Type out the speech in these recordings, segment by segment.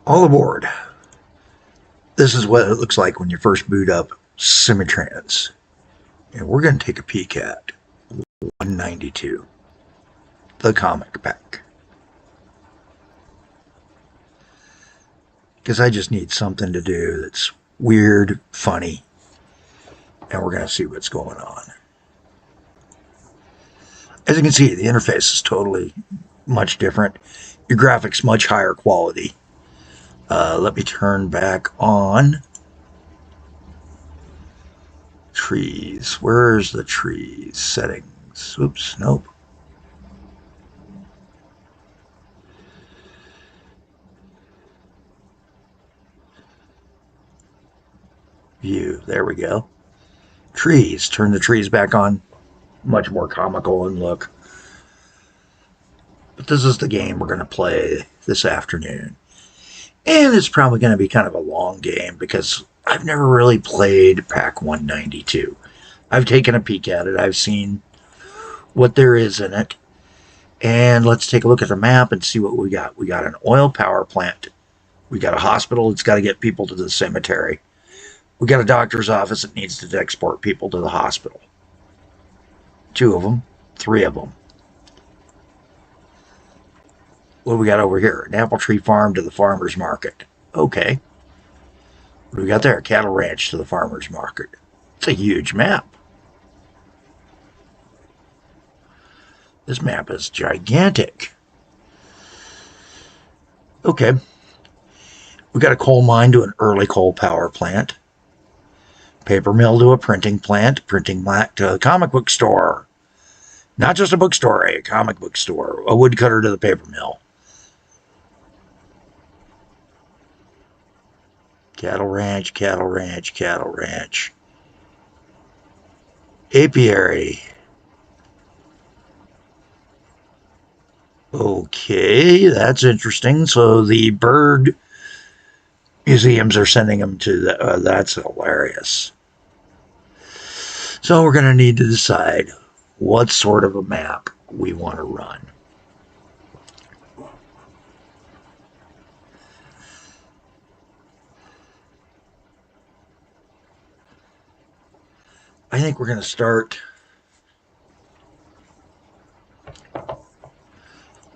All aboard. This is what it looks like when you first boot up Simutrans. And we're going to take a peek at 192, the comic pack. Because I just need something to do that's weird, funny, and we're going to see what's going on. As you can see, the interface is totally much different. Your graphics much higher quality. Let me turn back on trees. Where's the trees? Settings. Oops, nope. View. There we go. Trees. Turn the trees back on. Much more comical in look. But this is the game we're going to play this afternoon. And it's probably going to be kind of a long game because I've never really played Pak192. I've taken a peek at it. I've seen what there is in it. And let's take a look at the map and see what we got. We got an oil power plant. We got a hospital that's got to get people to the cemetery. We got a doctor's office that needs to export people to the hospital. 2 of them. 3 of them. What do we got over here? An apple tree farm to the farmer's market. Okay. What do we got there? A cattle ranch to the farmer's market. It's a huge map. This map is gigantic. Okay. We got a coal mine to an early coal power plant. Paper mill to a printing plant. Printing plant to a comic book store. Not just a bookstore, a comic book store. A woodcutter to the paper mill. Cattle ranch, cattle ranch, cattle ranch. Apiary. Okay, that's interesting. So the bird museums are sending them to the, that's hilarious. So we're going to need to decide what sort of a map we want to run. I think we're going to start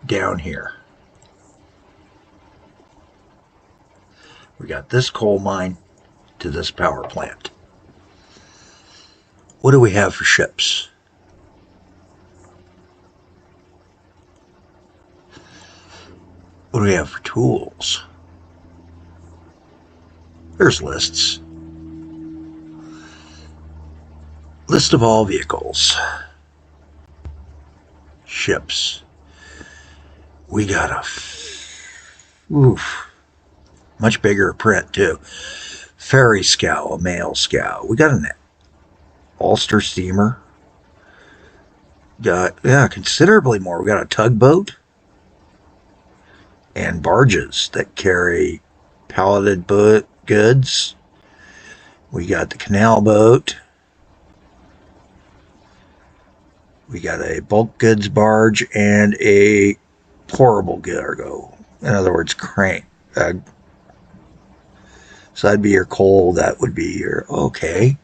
down here. We got this coal mine to this power plant. What do we have for ships? What do we have for tools? There's lists. List of all vehicles. Ships. We got a much bigger print too. Ferry scow, a mail scow. We got an Ulster steamer. Got considerably more. We got a tugboat and barges that carry palleted goods. We got the canal boat. We got a bulk goods barge and a pourable cargo. In other words, crane. So that'd be your coal. That would be your... Okay.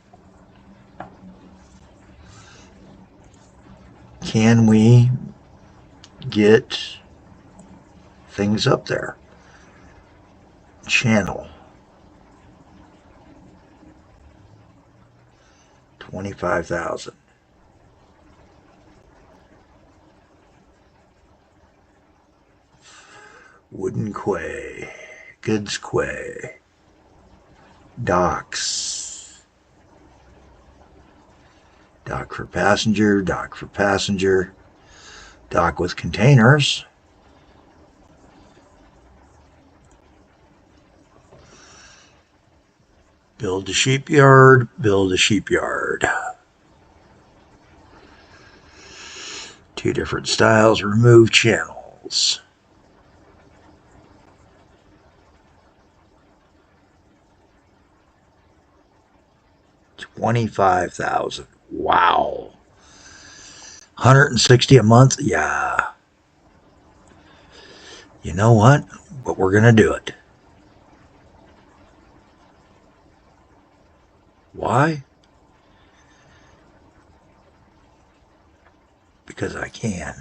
Can we get things up there? Channel. 25,000. Wooden quay, goods quay, docks, dock for passenger, dock for passenger, dock with containers, build a shipyard, build a shipyard. 2 different styles, remove channels. 25,000. Wow. 160 a month? Yeah. You know what? But we're going to do it. Why? Because I can.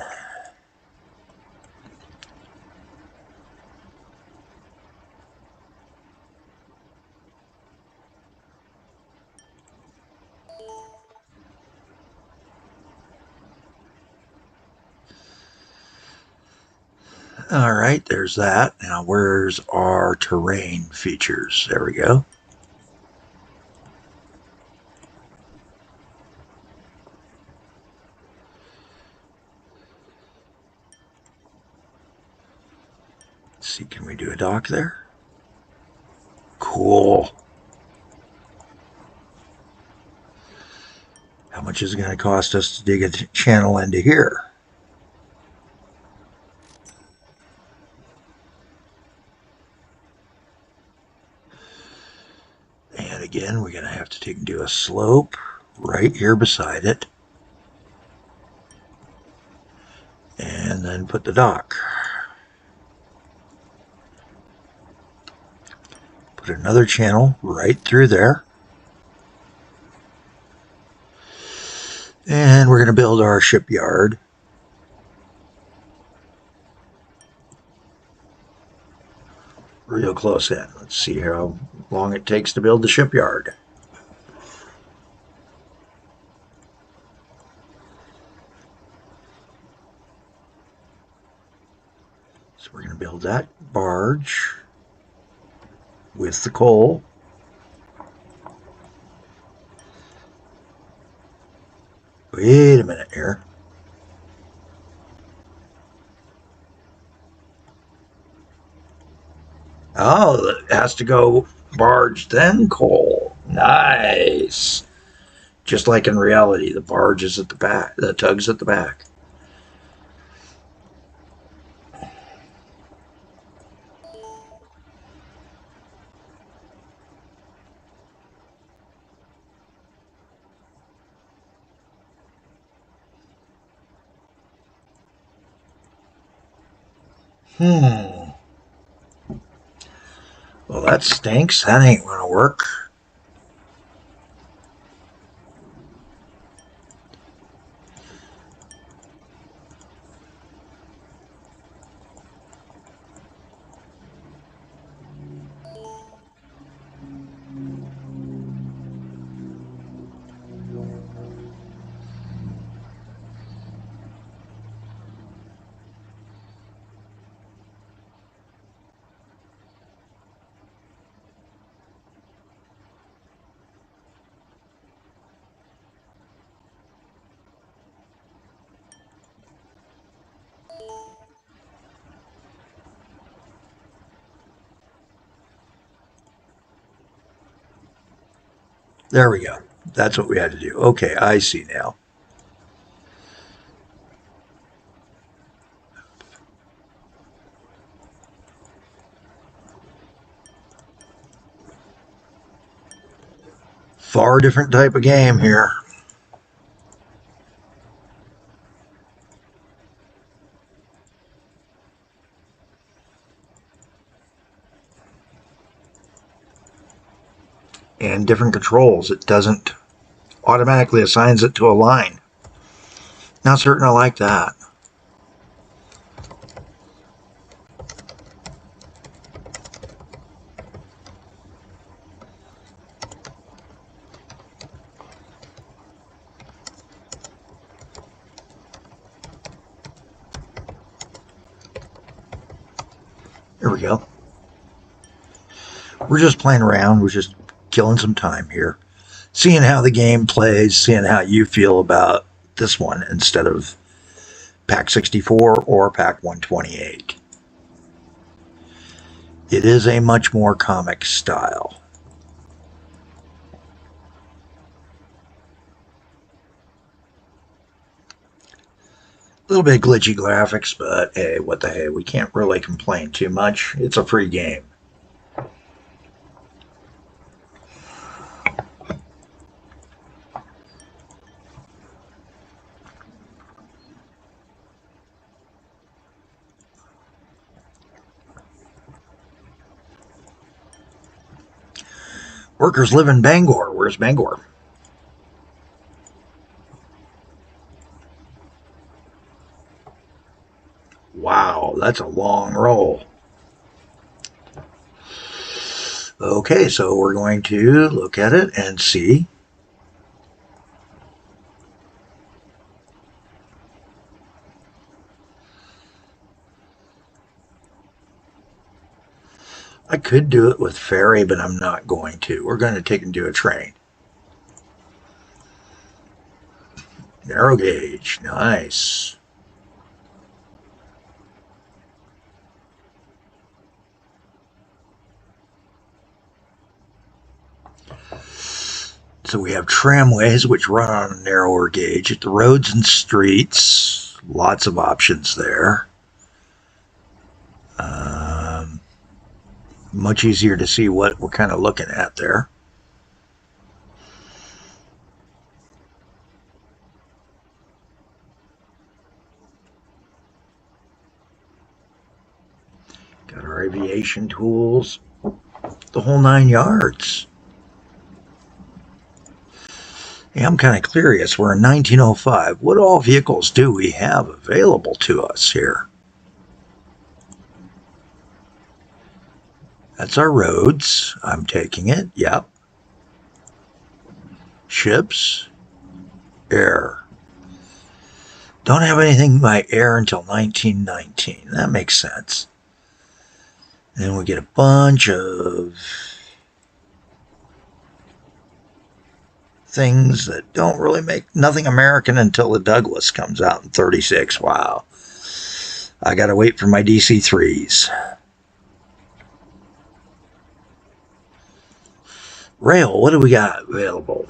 All right, there's that. Now, where's our terrain features? There we go. Let's see, can we do a dock there? Cool. How much is it going to cost us to dig a channel into here? And again, we're going to have to do a slope right here beside it. And then put the dock. Put another channel right through there. And we're going to build our shipyard. Real close in. Let's see how long it takes to build the shipyard. So we're going to build that barge with the coal. Wait a minute here. Oh, it has to go barge, then coal. Nice. Just like in reality, the barge is at the back, the tug's at the back. Well, that stinks. That ain't gonna work. There we go. That's what we had to do. Okay, I see now. Far different type of game here. And different controls. It doesn't automatically assigns it to a line. Not certain I like that. Here we go. We're just playing around. We're just killing some time here. Seeing how the game plays, seeing how you feel about this one instead of Pack 64 or Pack 128. It is a much more comic style. A little bit glitchy graphics, but hey, what the hey, we can't really complain too much. It's a free game. Workers live in Bangor. Where's Bangor? Wow, that's a long roll. Okay, so we're going to look at it and see. I could do it with ferry, but I'm not going to. We're going to take and do a train. Narrow gauge, nice. So we have tramways, which run on a narrower gauge at the roads and streets. Lots of options there. Much easier to see what we're kind of looking at there. Got our aviation tools, the whole 9 yards. Hey, I'm kind of curious. We're in 1905. What all vehicles do we have available to us here? That's our roads. I'm taking it. Yep. Ships. Air. Don't have anything by air until 1919. That makes sense. And then we get a bunch of things that don't really make nothing American until the Douglas comes out in 36. Wow. I got to wait for my DC-3s. Rail, what do we got available?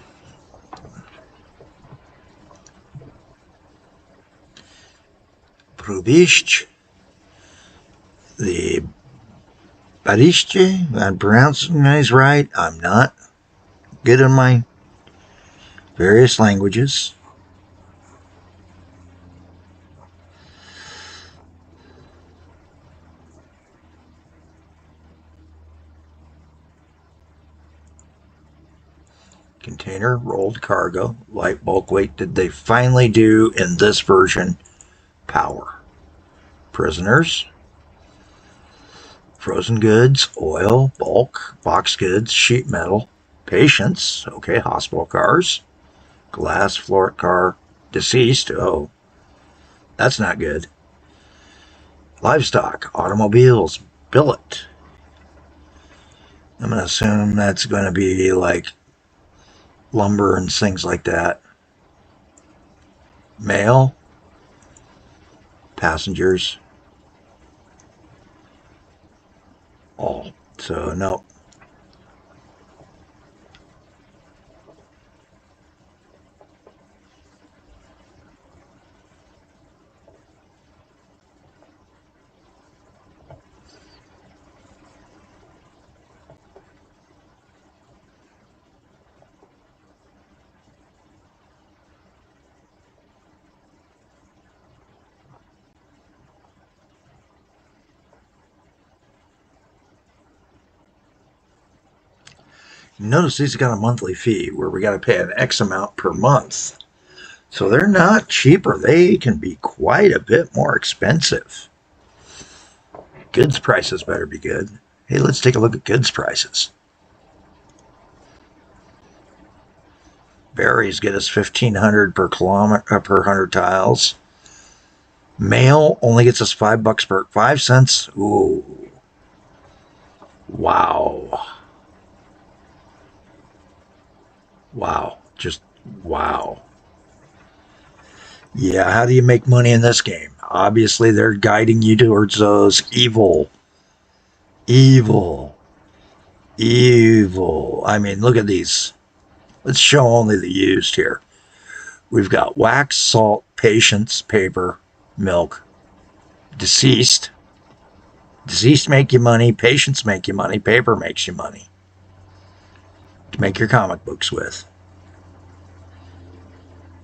Probisch, the Barichte, I'm pronouncing these right. I'm not good in my various languages. Container, rolled cargo, light bulk weight. Did they finally do in this version power? Prisoners, frozen goods, oil, bulk, box goods, sheet metal, patients, okay, hospital cars, glass, floor car, deceased, oh, that's not good. Livestock, automobiles, billet. I'm going to assume that's going to be like lumber and things like that. Mail, passengers, all. So, no. Notice these got a monthly fee where we got to pay an X amount per month. So they're not cheaper. They can be quite a bit more expensive. Goods prices better be good. Hey, let's take a look at goods prices. Berries get us $1,500 per kilometer per 100 tiles. Mail only gets us $5 per 5 cents. Ooh, wow. Wow. Just wow. Yeah, how do you make money in this game? Obviously, they're guiding you towards those evil. I mean, look at these. Let's show only the used here. We've got wax, salt, patience, paper, milk, deceased. Deceased make you money, patience make you money, paper makes you money. To make your comic books with.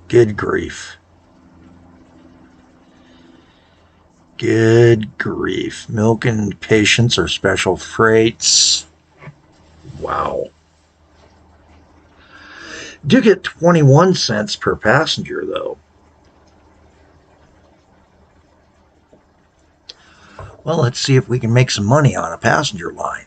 Good grief. Good grief. Milk and patience are special freights. Wow. Do get 21 cents per passenger, though. Well, let's see if we can make some money on a passenger line.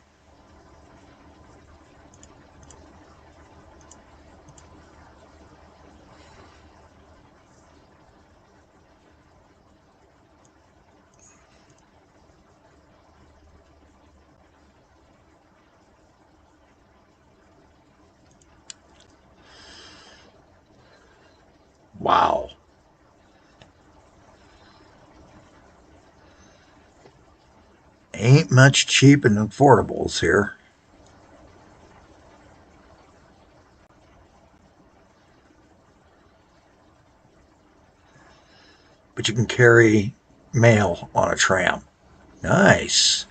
Wow. Ain't much cheap and affordables here. But you can carry mail on a tram. Nice.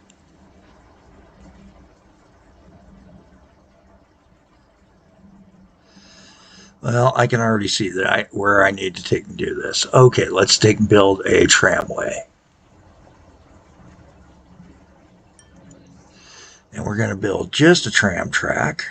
Well, I can already see that where I need to take and do this. Okay, let's take and build a tramway. And we're going to build just a tram track.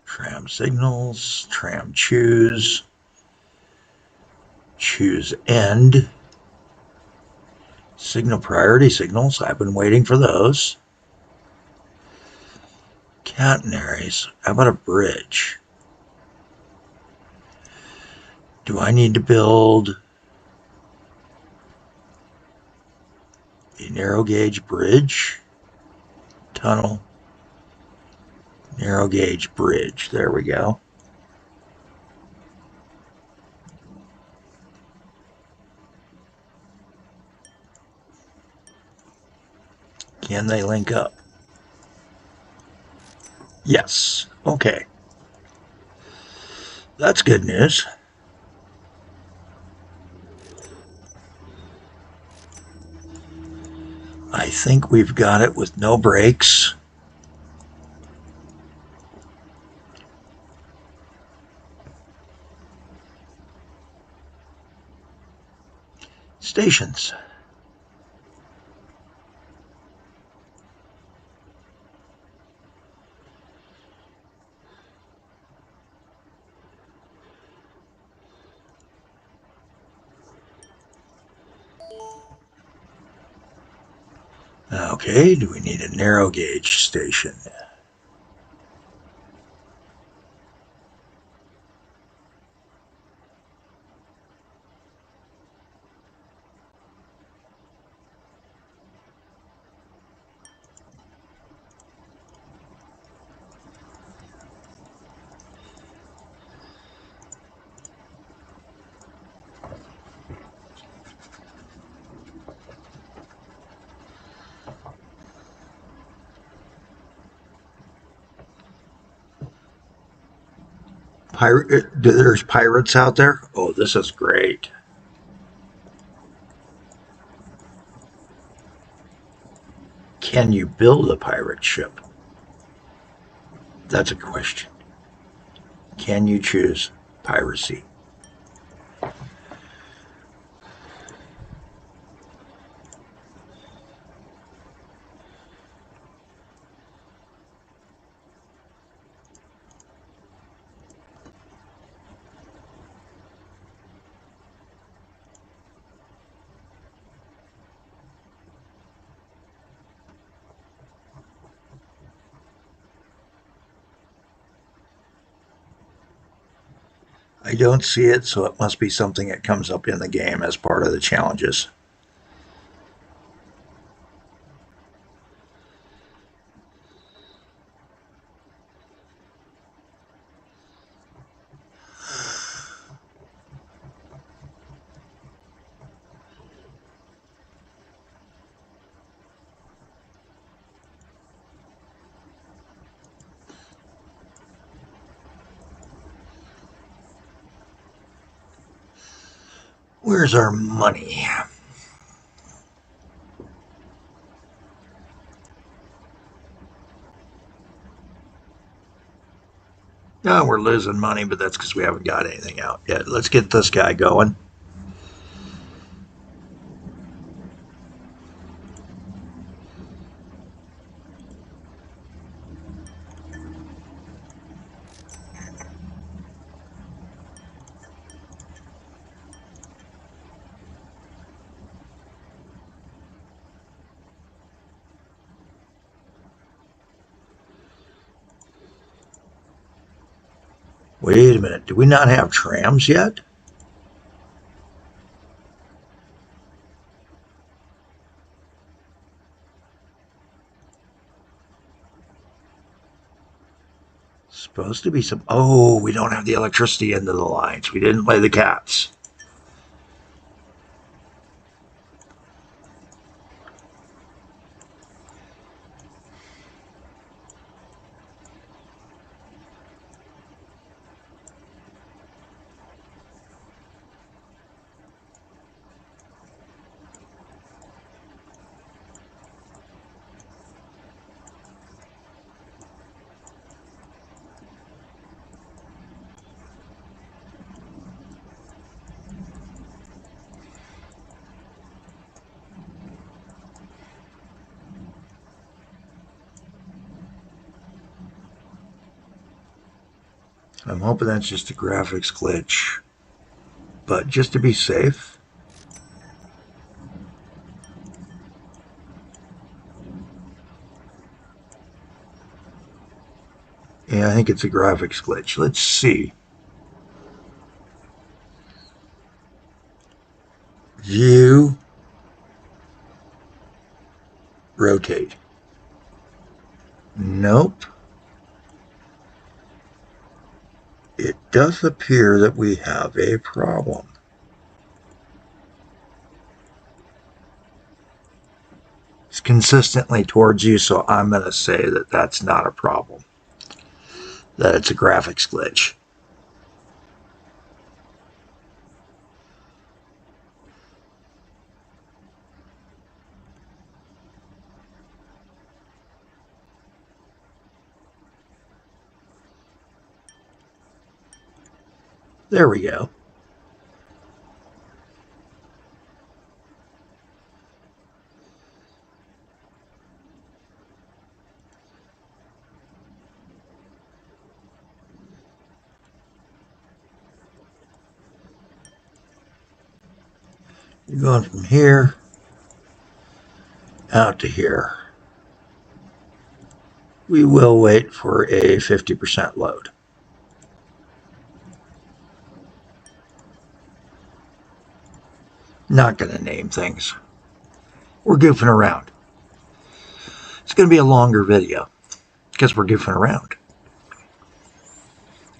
Tram signals, tram choose end, signal priority signals. I've been waiting for those. Catenaries. How about a bridge? Do I need to build a narrow gauge bridge? Tunnel. Narrow gauge bridge. There we go. Can they link up? Yes. Okay. That's good news. I think we've got it with no brakes. Stations. Okay, do we need a narrow gauge station? There's pirates out there? Oh, this is great. Can you build a pirate ship? That's a question. Can you choose piracy? I don't see it, so it must be something that comes up in the game as part of the challenges. Where's our money? No, we're losing money, but that's because we haven't got anything out yet. Let's get this guy going. Wait a minute. Do we not have trams yet? Supposed to be some. Oh, we don't have the electricity into the lines. We didn't lay the cats. I'm hoping that's just a graphics glitch. But just to be safe. Yeah, I think it's a graphics glitch. Let's see. View. Rotate. Nope. It does appear that we have a problem. It's consistently towards you, so I'm going to say that that's not a problem. That it's a graphics glitch. There we go. You're going from here out to here. We will wait for a 50% load. Not going to name things. We're goofing around. It's going to be a longer video because we're goofing around.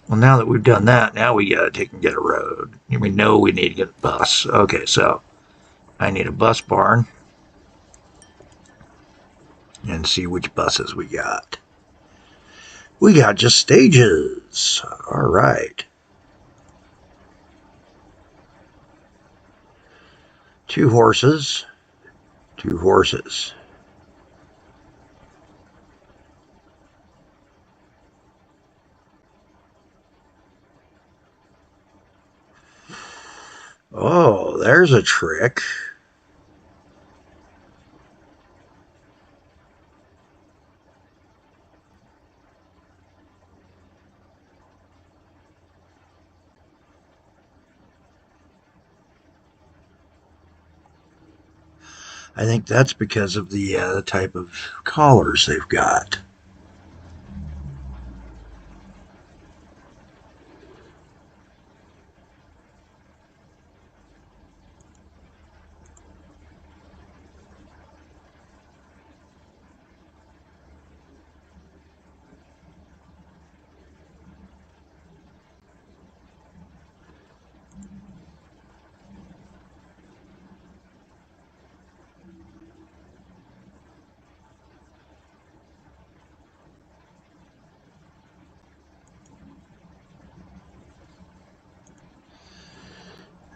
Well, now that we've done that, now we got to take and get a road. We know we need to get a bus. Okay, so I need a bus barn and see which buses we got. We got just stages. All right. 2 horses. 2 horses. Oh, there's a trick. I think that's because of the type of collars they've got.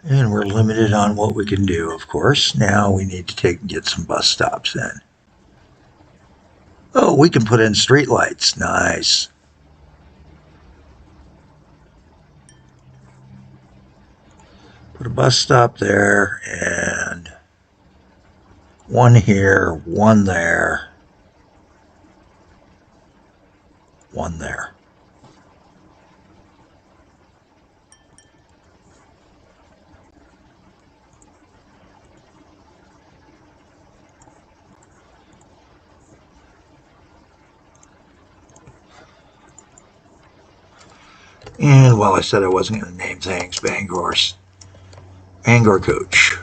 And we're limited on what we can do, of course. Now we need to get some bus stops in. Oh, we can put in street lights. Nice. Put a bus stop there, and one here, one there, one there. And, well, I said I wasn't going to name things. Bangor Coach.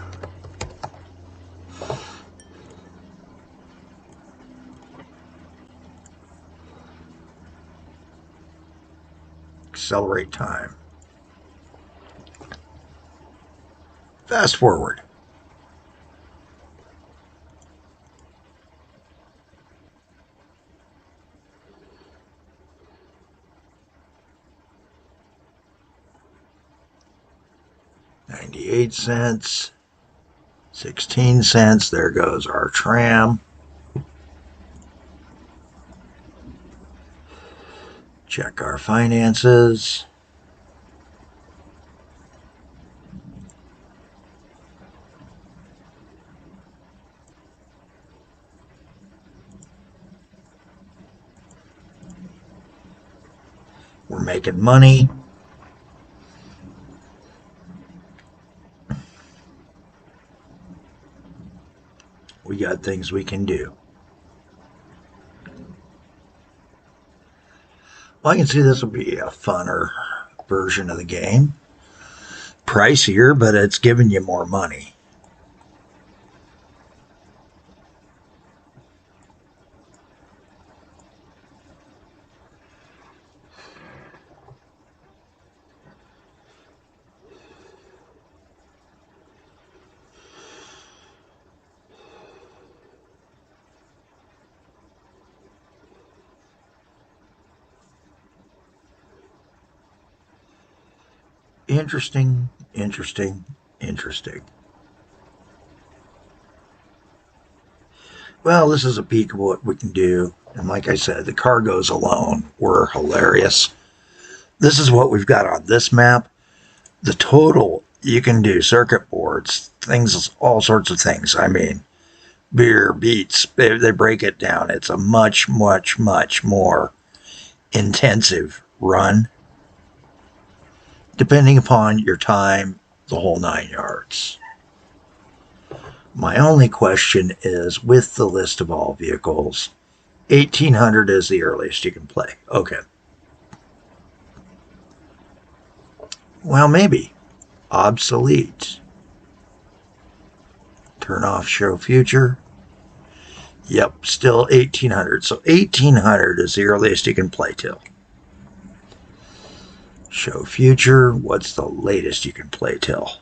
Accelerate time. Fast forward. $0.98, 16 cents. There goes our tram. Check our finances. We're making money. We got things we can do. Well, I can see this will be a funner version of the game. Pricier, but it's giving you more money. Interesting, interesting, interesting. Well, this is a peek of what we can do. And like I said, the cargoes alone were hilarious. This is what we've got on this map. The total, you can do circuit boards, things, all sorts of things. I mean, beer, beets, they break it down. It's a much, much, much more intensive run, depending upon your time, the whole 9 yards. My only question is, with the list of all vehicles, 1800 is the earliest you can play. Okay. Well, maybe. Obsolete. Turn off show future. Yep, still 1800. So 1800 is the earliest you can play till. Show future. What's the latest you can play till?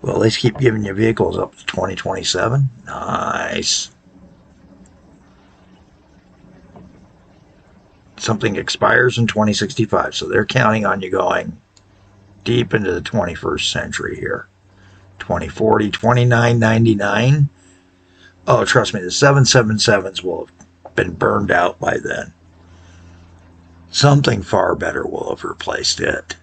Well, let's keep giving you vehicles up to 2027. Nice. Something expires in 2065, so they're counting on you going deep into the 21st century here. 2040, 2999. Oh, trust me, the 777s will have been burned out by then. Something far better will have replaced it.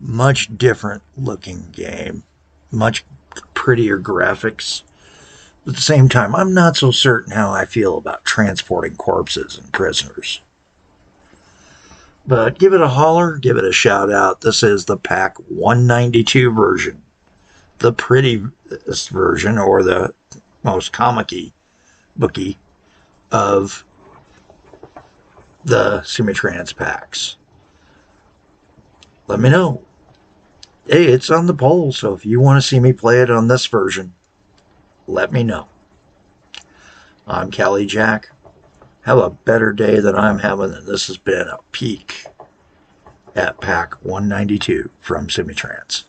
Much different looking game. Much prettier graphics. At the same time, I'm not so certain how I feel about transporting corpses and prisoners. But give it a holler, give it a shout out. This is the Pak192 version. The prettiest version, or the most comic-y bookie of the Simutrans packs. Let me know. Hey, it's on the poll, so if you want to see me play it on this version, let me know. I'm Cali Jack. Have a better day than I'm having, and this has been a peek at Pak192 from Simutrans.